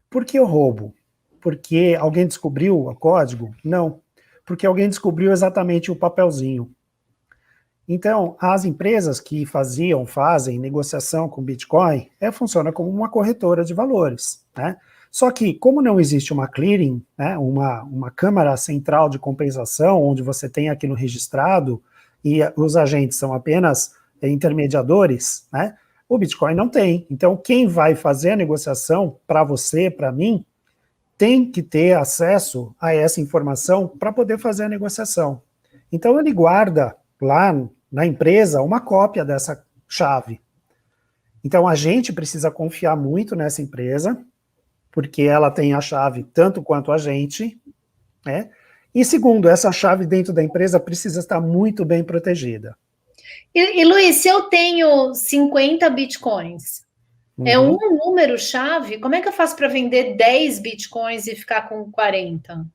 Por que o roubo? Porque alguém descobriu o código? Não, porque alguém descobriu exatamente o papelzinho. Então, as empresas que fazem negociação com Bitcoin, funciona como uma corretora de valores, né? Só que, como não existe uma clearing, né, uma câmara central de compensação, onde você tem aquilo registrado, e os agentes são apenas intermediadores, né, o Bitcoin não tem. Então, quem vai fazer a negociação, para você, para mim, tem que ter acesso a essa informação para poder fazer a negociação. Então, ele guarda lá na empresa uma cópia dessa chave. Então, a gente precisa confiar muito nessa empresa, porque ela tem a chave tanto quanto a gente, né? E segundo, essa chave dentro da empresa precisa estar muito bem protegida. E Luiz, se eu tenho 50 bitcoins, é um número-chave? Como é que eu faço para vender 10 bitcoins e ficar com 40?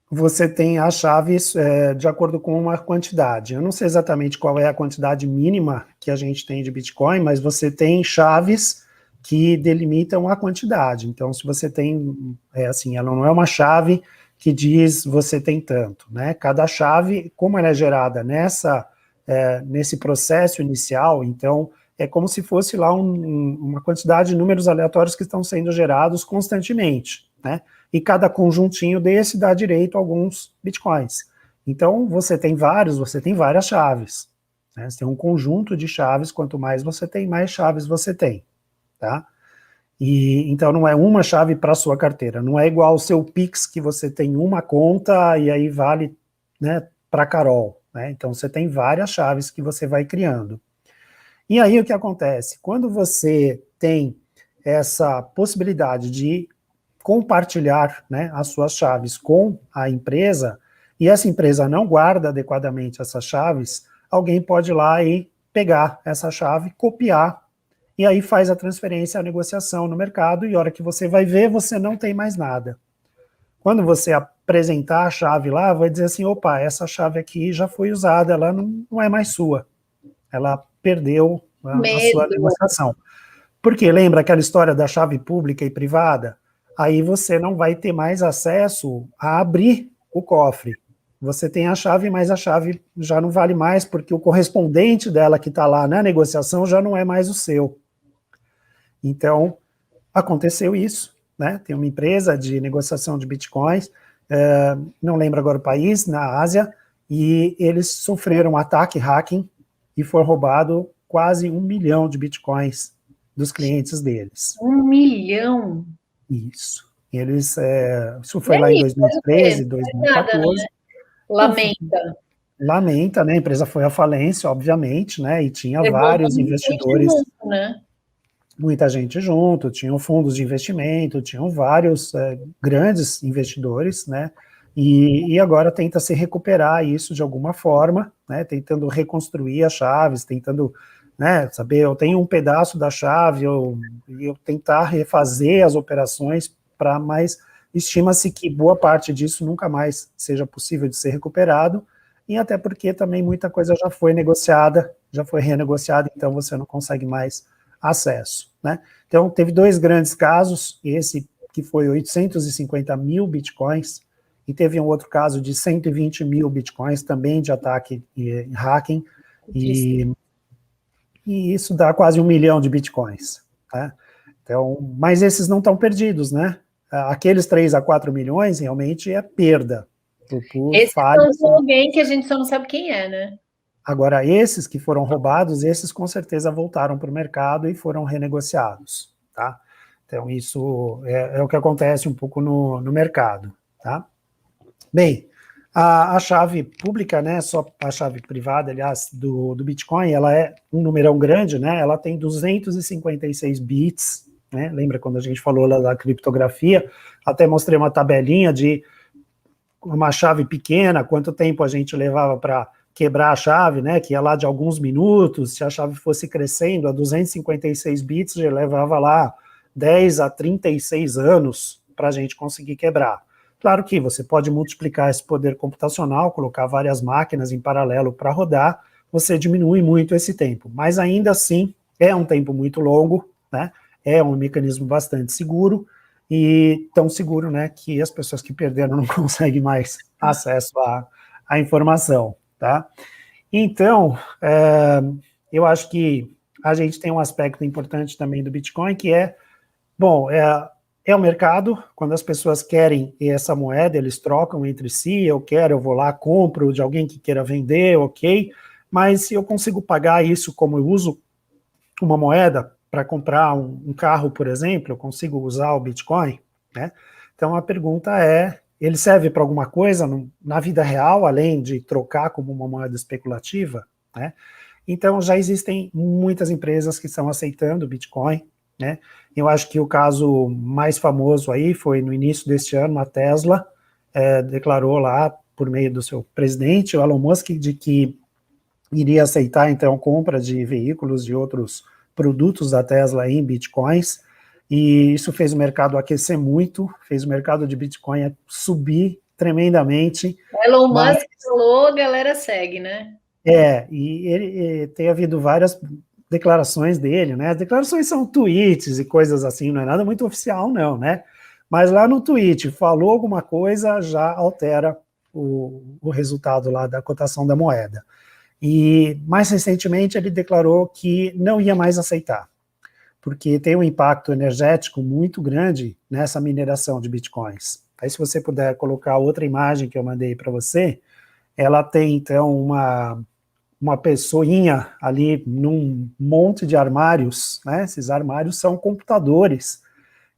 Você tem as chaves de acordo com uma quantidade. Eu não sei exatamente qual é a quantidade mínima que a gente tem de Bitcoin, mas você tem chaves que delimitam a quantidade. Então, se você tem, assim, ela não é uma chave que diz você tem tanto, né? Cada chave, como ela é gerada nesse processo inicial, então é como se fosse lá uma quantidade de números aleatórios que estão sendo gerados constantemente, né? E cada conjuntinho desse dá direito a alguns bitcoins. Então, você tem várias chaves, né? Você tem um conjunto de chaves, quanto mais você tem, mais chaves você tem, tá? E então não é uma chave para a sua carteira, não é igual ao seu Pix, que você tem uma conta e aí vale, né, para Carol, né? Então você tem várias chaves que você vai criando. E aí o que acontece? Quando você tem essa possibilidade de compartilhar, né, as suas chaves com a empresa, e essa empresa não guarda adequadamente essas chaves, alguém pode ir lá e pegar essa chave, copiar, e aí faz a transferência, a negociação no mercado, e a hora que você vai ver, você não tem mais nada. Quando você apresentar a chave lá, vai dizer assim, opa, essa chave aqui já foi usada, ela não é mais sua. Ela perdeu a sua negociação. Porque lembra aquela história da chave pública e privada? Aí você não vai ter mais acesso a abrir o cofre. Você tem a chave, mas a chave já não vale mais, porque o correspondente dela que está lá na negociação já não é mais o seu. Então, aconteceu isso, né? Tem uma empresa de negociação de bitcoins, não lembro agora o país, na Ásia, e eles sofreram um ataque hacking e foi roubado quase 1 milhão de bitcoins dos clientes deles. 1 milhão? Isso. Isso foi lá em 2013, 2014. Né? Lamenta. Lamenta, né? A empresa foi à falência, obviamente, né? E tinha vários investidores. Junto, né? Muita gente junto, tinham fundos de investimento, tinham vários grandes investidores, né? E agora tenta se recuperar isso de alguma forma, né? Tentando reconstruir as chaves, tentando, né, saber, eu tenho um pedaço da chave, eu tentar refazer as operações mas estima-se que boa parte disso nunca mais seja possível de ser recuperado, e até porque também muita coisa já foi negociada, já foi renegociada, então você não consegue mais acesso, né? Então, teve dois grandes casos, esse que foi 850 mil bitcoins, e teve um outro caso de 120 mil bitcoins, também de ataque e hacking, e isso dá quase 1 milhão de bitcoins, né? Então, mas esses não estão perdidos, né? Aqueles 3 a 4 milhões realmente é perda. Esses são de alguém que a gente só não sabe quem é, né? Agora, esses que foram roubados, esses com certeza voltaram para o mercado e foram renegociados, tá? Então, isso é o que acontece um pouco no mercado, tá? Bem, a chave pública, né, só a chave privada, aliás, do Bitcoin, ela é um numerão grande, né? Ela tem 256 bits, né? Lembra quando a gente falou lá da criptografia? Até mostrei uma tabelinha de uma chave pequena, quanto tempo a gente levava para quebrar a chave, né, que ia lá de alguns minutos, se a chave fosse crescendo a 256 bits, já levava lá 10 a 36 anos para a gente conseguir quebrar. Claro que você pode multiplicar esse poder computacional, colocar várias máquinas em paralelo para rodar, você diminui muito esse tempo, mas ainda assim é um tempo muito longo, né, é um mecanismo bastante seguro, e tão seguro, né, que as pessoas que perderam não conseguem mais acesso à informação, tá? Então, eu acho que a gente tem um aspecto importante também do Bitcoin, que é, bom, é o mercado, quando as pessoas querem essa moeda, eles trocam entre si, eu quero, eu vou lá, compro de alguém que queira vender, ok, mas se eu consigo pagar isso como eu uso uma moeda para comprar um carro, por exemplo, eu consigo usar o Bitcoin, né? Então a pergunta é, ele serve para alguma coisa na vida real, além de trocar como uma moeda especulativa, né? Então já existem muitas empresas que estão aceitando o Bitcoin, né? Eu acho que o caso mais famoso aí foi no início deste ano, a Tesla declarou lá, por meio do seu presidente, o Elon Musk, de que iria aceitar, então, compra de veículos de outros produtos da Tesla em Bitcoins, e isso fez o mercado aquecer muito, fez o mercado de Bitcoin subir tremendamente. O Elon Musk falou, a galera segue, né? E ele tem havido várias declarações dele, né? As declarações são tweets e coisas assim, não é nada muito oficial, não, né? Mas lá no tweet, falou alguma coisa, já altera o resultado lá da cotação da moeda. E mais recentemente ele declarou que não ia mais aceitar, porque tem um impacto energético muito grande nessa mineração de bitcoins. Aí se você puder colocar outra imagem que eu mandei para você, ela tem então uma pessoinha ali num monte de armários, né? Esses armários são computadores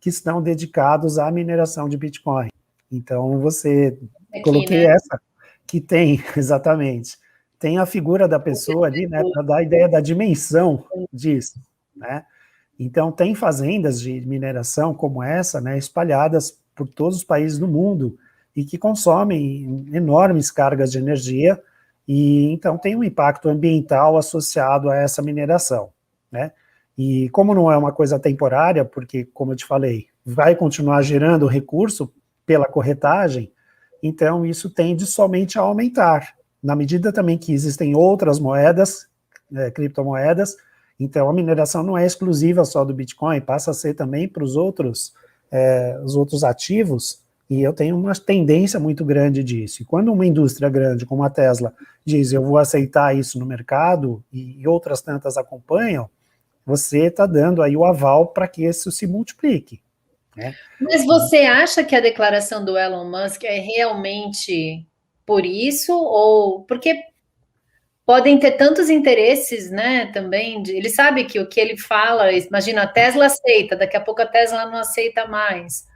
que estão dedicados à mineração de Bitcoin. Então você, Aqui, coloquei né? essa que tem, exatamente, tem a figura da pessoa ali, né, para dar a ideia da dimensão disso, né? Então tem fazendas de mineração como essa, né, espalhadas por todos os países do mundo e que consomem enormes cargas de energia e então tem um impacto ambiental associado a essa mineração, né? E como não é uma coisa temporária, porque, como eu te falei, vai continuar gerando recurso pela corretagem, então isso tende somente a aumentar. Na medida também que existem outras moedas, criptomoedas, então a mineração não é exclusiva só do Bitcoin, passa a ser também para os outros ativos, e eu tenho uma tendência muito grande disso. E quando uma indústria grande como a Tesla diz, eu vou aceitar isso no mercado, e outras tantas acompanham, você está dando aí o aval para que isso se multiplique, né? Mas você acha que a declaração do Elon Musk é realmente por isso? Ou porque podem ter tantos interesses, né? Também, ele sabe que o que ele fala, imagina, a Tesla aceita, daqui a pouco a Tesla não aceita mais.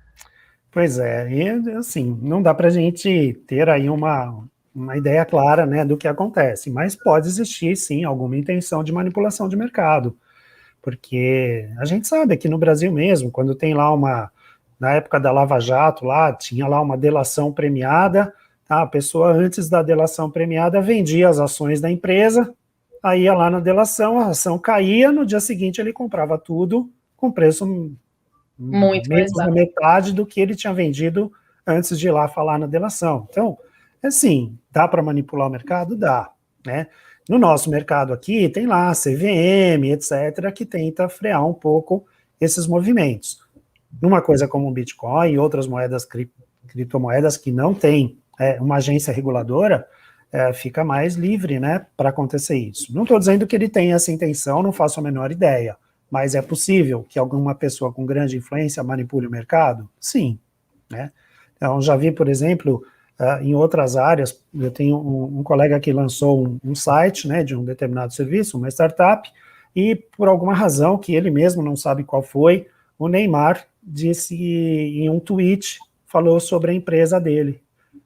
Pois é, e assim, não dá para a gente ter aí uma ideia clara, né, do que acontece, mas pode existir, sim, alguma intenção de manipulação de mercado, porque a gente sabe aqui no Brasil mesmo, quando tem lá na época da Lava Jato, lá tinha lá uma delação premiada, tá? A pessoa antes da delação premiada vendia as ações da empresa, aí ia lá na delação, a ação caía, no dia seguinte ele comprava tudo com preço Muito mais menos da baixo. metade do que ele tinha vendido antes de ir lá falar na delação. Então, assim, dá para manipular o mercado? Dá, né? No nosso mercado aqui, tem lá CVM, etc., que tenta frear um pouco esses movimentos. Numa coisa como o Bitcoin e outras moedas, criptomoedas que não têm uma agência reguladora, fica mais livre, né, para acontecer isso. Não estou dizendo que ele tem essa intenção, não faço a menor ideia, mas é possível que alguma pessoa com grande influência manipule o mercado? Sim, né? Então, já vi, por exemplo, em outras áreas, eu tenho um colega que lançou um site, né, de um determinado serviço, uma startup, e por alguma razão que ele mesmo não sabe qual foi, o Neymar disse em um tweet, falou sobre a empresa dele.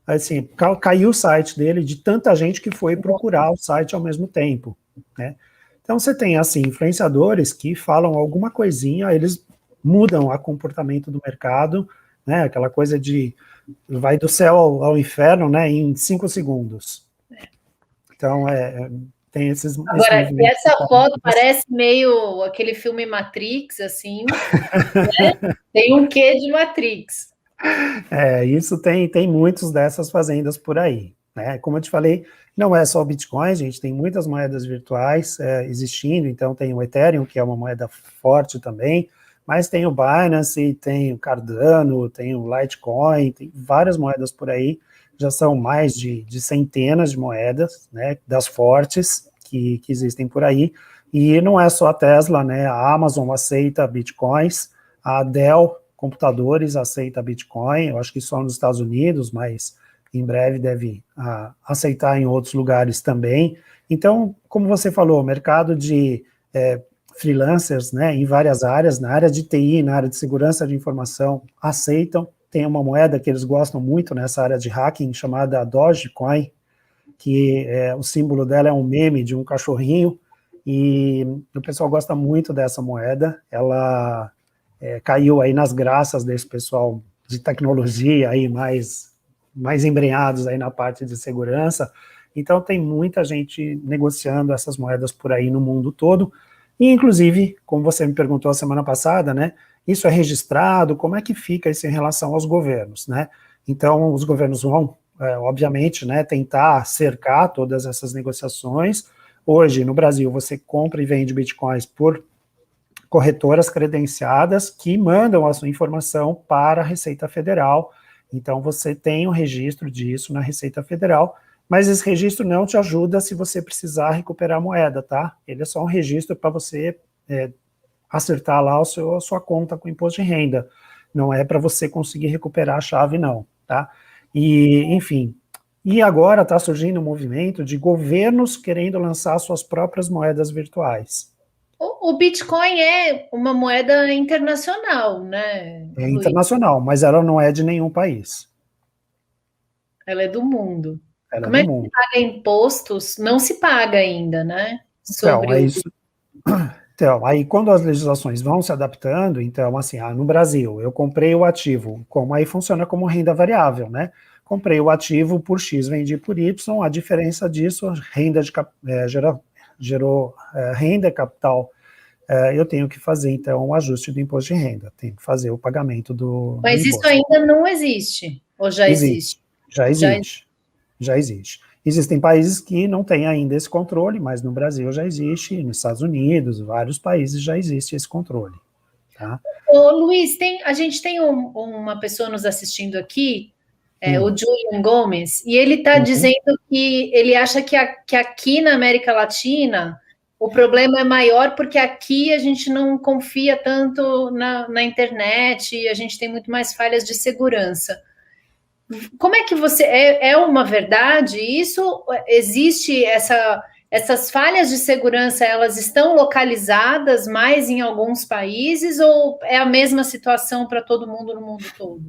Assim, caiu o site dele de tanta gente que foi procurar o site ao mesmo tempo, né? Então você tem, assim, influenciadores que falam alguma coisinha, eles mudam o comportamento do mercado, né? Aquela coisa de vai do céu ao inferno, né? Em 5 segundos. Então, tem esse Agora, movimento. essa foto parece meio aquele filme Matrix, assim, né? Tem um quê de Matrix. Isso tem muitos dessas fazendas por aí, né? Como eu te falei, não é só o Bitcoin, a gente tem muitas moedas virtuais existindo, então tem o Ethereum, que é uma moeda forte também, mas tem o Binance, tem o Cardano, tem o Litecoin, tem várias moedas por aí, já são mais de centenas de moedas, né, das fortes que existem por aí, e não é só a Tesla, né, a Amazon aceita Bitcoins, a Dell Computadores aceita Bitcoin, eu acho que só nos Estados Unidos, mas em breve deve aceitar em outros lugares também. Então, como você falou, o mercado de freelancers, né, em várias áreas, na área de TI, na área de segurança de informação, aceitam. Tem uma moeda que eles gostam muito nessa área de hacking, chamada Dogecoin, que o símbolo dela é um meme de um cachorrinho, e o pessoal gosta muito dessa moeda. Ela caiu aí nas graças desse pessoal de tecnologia aí mais embrenhados aí na parte de segurança. Então tem muita gente negociando essas moedas por aí no mundo todo, e inclusive, como você me perguntou a semana passada, né, isso é registrado, como é que fica isso em relação aos governos, né? Então os governos vão, obviamente, né, tentar cercar todas essas negociações. Hoje, no Brasil, você compra e vende bitcoins por corretoras credenciadas que mandam a sua informação para a Receita Federal. Então, você tem um registro disso na Receita Federal, mas esse registro não te ajuda se você precisar recuperar a moeda, tá? Ele é só um registro para você acertar lá a sua conta com imposto de renda. Não é para você conseguir recuperar a chave, não, tá? E, enfim, e agora está surgindo um movimento de governos querendo lançar suas próprias moedas virtuais. O Bitcoin é uma moeda internacional, né, É Luiz? internacional, mas ela não é de nenhum país. Ela é do mundo. Ela é Como do é que mundo. paga impostos? Não se paga ainda, né? Então, Sobre o. aí quando as legislações vão se adaptando, então, assim, no Brasil, eu comprei o ativo, como aí funciona como renda variável, né? Comprei o ativo por X, vendi por Y, a diferença disso, renda gerou renda, capital, eu tenho que fazer, então, o ajuste do imposto de renda, tenho que fazer o pagamento do Mas isso imposto. ainda não existe, ou já existe? Existe, já Já existe, já existe. Existem países que não têm ainda esse controle, mas no Brasil já existe, nos Estados Unidos, vários países já existe esse controle, tá? Ô, Luiz, a gente tem uma pessoa nos assistindo aqui, o Julian Gomes, e ele está Uhum. dizendo que ele acha que aqui na América Latina o problema é maior porque aqui a gente não confia tanto na internet e a gente tem muito mais falhas de segurança. Como é que você. É uma verdade isso? Existe essas falhas de segurança, elas estão localizadas mais em alguns países ou é a mesma situação para todo mundo no mundo todo?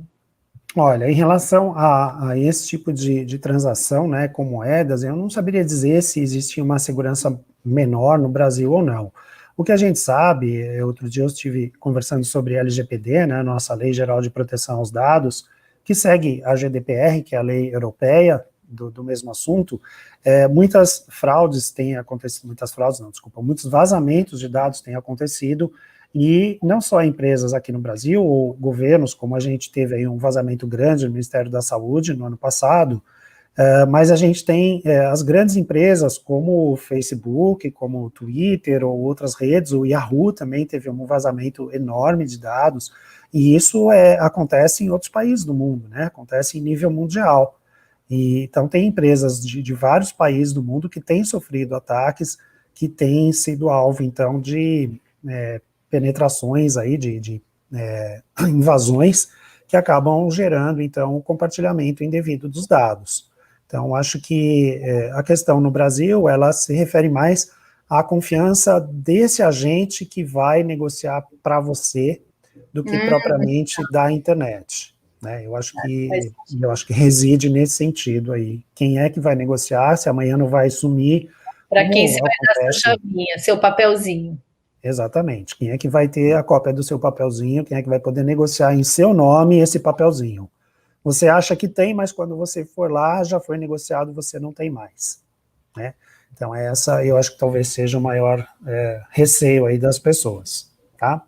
Olha, em relação a esse tipo de transação, né, com moedas, eu não saberia dizer se existia uma segurança menor no Brasil ou não. O que a gente sabe, outro dia eu estive conversando sobre LGPD, né, nossa Lei Geral de Proteção aos Dados, que segue a GDPR, que é a lei europeia do mesmo assunto. Muitas fraudes têm acontecido, muitos vazamentos de dados têm acontecido, e não só empresas aqui no Brasil, ou governos, como a gente teve aí um vazamento grande no Ministério da Saúde no ano passado, mas a gente tem as grandes empresas como o Facebook, como o Twitter ou outras redes, o Yahoo também teve um vazamento enorme de dados, e isso acontece em outros países do mundo, né? Acontece em nível mundial. E, então tem empresas de vários países do mundo que têm sofrido ataques, que têm sido alvo, então, de penetrações aí, de invasões, que acabam gerando, então, o compartilhamento indevido dos dados. Então, acho que a questão no Brasil, ela se refere mais à confiança desse agente que vai negociar para você, do que propriamente da internet. Né? Eu acho que reside nesse sentido aí. Quem é que vai negociar, se amanhã não vai sumir, Para quem como você vai dar acontece. sua chavinha, seu papelzinho. Exatamente. Quem é que vai ter a cópia do seu papelzinho, quem é que vai poder negociar em seu nome esse papelzinho. Você acha que tem, mas quando você for lá, já foi negociado, você não tem mais. Né? Então, eu acho que talvez seja o maior receio aí das pessoas. Tá?